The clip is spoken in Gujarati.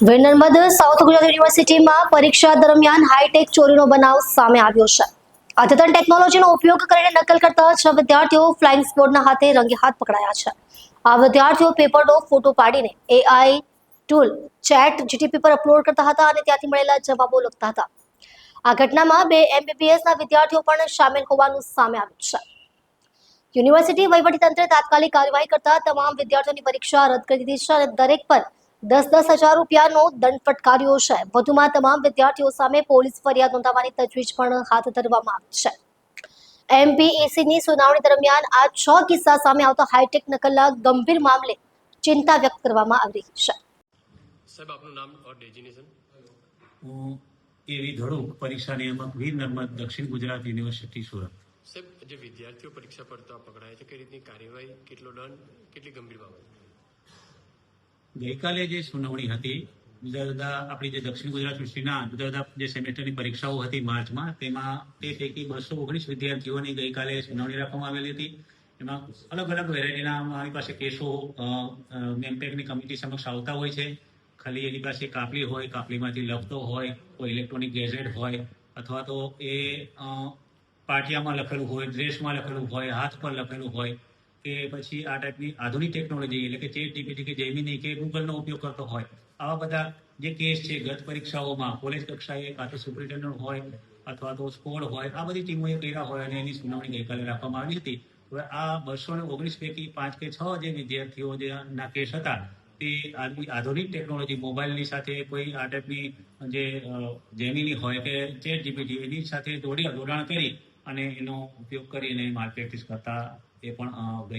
નર્મદ સાઉથ ગુજરાત યુનિવર્સિટીમાં પરીક્ષા દરમિયાન હાઈટેક ચોરીનો બનાવ સામે આવ્યો છે. અદ્યતન ટેકનોલોજીનો ઉપયોગ કરીને નકલ કરતા 6 વિદ્યાર્થીઓ ફ્લાઇંગ સ્ક્વોડના હાથે રંગે હાથ પકડાયા છે. આ વિદ્યાર્થીઓ પેપરનો ફોટો પાડીને AI ટૂલ ચેટ જીટીપી પર અપલોડ કરતા હતા અને ત્યાંથી મળેલા જવાબો લખતા હતા. આ ઘટનામાં 2 MBBSના વિદ્યાર્થીઓ પણ સામેલ હોવાનું સામે આવ્યું છે. યુનિવર્સિટી વહીવટીતંત્રે તાત્કાલિક કાર્યવાહી કરતા તમામ વિદ્યાર્થીઓની પરીક્ષા રદ કરી દીધી છે અને દરેક પર 10,000 રૂપિયાનો દંડ ફટકાર્યો છે. વધુમાં તમામ વિદ્યાર્થીઓ સામે પોલીસ ફરિયાદ નોંધાવવાની તજવીજ પણ હાથ ધરવામાં આવી છે. MPECની સુનાવણી દરમિયાન આ 6 કિસ્સા સામે આવતા હાઈટેક નકલના ગંભીર મામલે ચિંતા વ્યક્ત કરવામાં આવી રહી છે. સાહેબ આપનું નામ और डेजिग्नेशन? હું એવી ધડુક પરીક્ષા નિયામક વીર નર્મદ દક્ષિણ ગુજરાત યુનિવર્સિટી સુરત. સાહેબ જે વિદ્યાર્થીઓ પરીક્ષા પડતા પકડાય છે કઈ રીતની કાર્યવાહી, કેટલો દંડ, કેટલી ગંભીર બાબત? ગઈકાલે જે સુનાવણી હતી જુદા જુદા આપણી જે દક્ષિણ ગુજરાત યુનિવર્સિટીના જુદા જુદા જે સેમેસ્ટરની પરીક્ષાઓ હતી માર્ચમાં, તેમાં તે પૈકી 219 વિદ્યાર્થીઓની ગઈકાલે સુનાવણી રાખવામાં આવેલી હતી. એમાં અલગ અલગ વેરાયટીના મારી પાસે કેસો મેમપેકની કમિટી સમક્ષ આવતા હોય છે. ખાલી એની પાસે કાપલી હોય, કાપલીમાંથી લખતો હોય, કોઈ ઇલેક્ટ્રોનિક ગેજેટ હોય, અથવા તો એ પાટિયામાં લખેલું હોય, ડ્રેસમાં લખેલું હોય, હાથ પર લખેલું હોય, કે પછી આ ટાઈપની આધુનિક ટેકનોલોજી એટલે કે ચેટ જીપીટી કે જેમિની કે ગૂગલનો ઉપયોગ કરતો હોય. આવા બધા જે કેસ છે ગત પરીક્ષાઓમાં કોલેજ કક્ષાએ કાં તો સુપ્રિન્ટેન્ડન્ટ હોય અથવા તો સ્કોડ હોય, આ બધી ટીમોએ કર્યા હોય અને એની સુનાવણી ગઈકાલે રાખવામાં આવી હતી. હવે આ 219 પૈકી 5 કે 6 જે વિદ્યાર્થીઓ ના કેસ હતા તે આધુનિક ટેકનોલોજી મોબાઈલની સાથે કોઈ આ ટાઈપની જે જેમિની હોય કે ચેટ જીપીટી એની સાથે જોડાણ કરી અને એનો ઉપયોગ કરીને માર્કેટિંગ કરતા એ પણ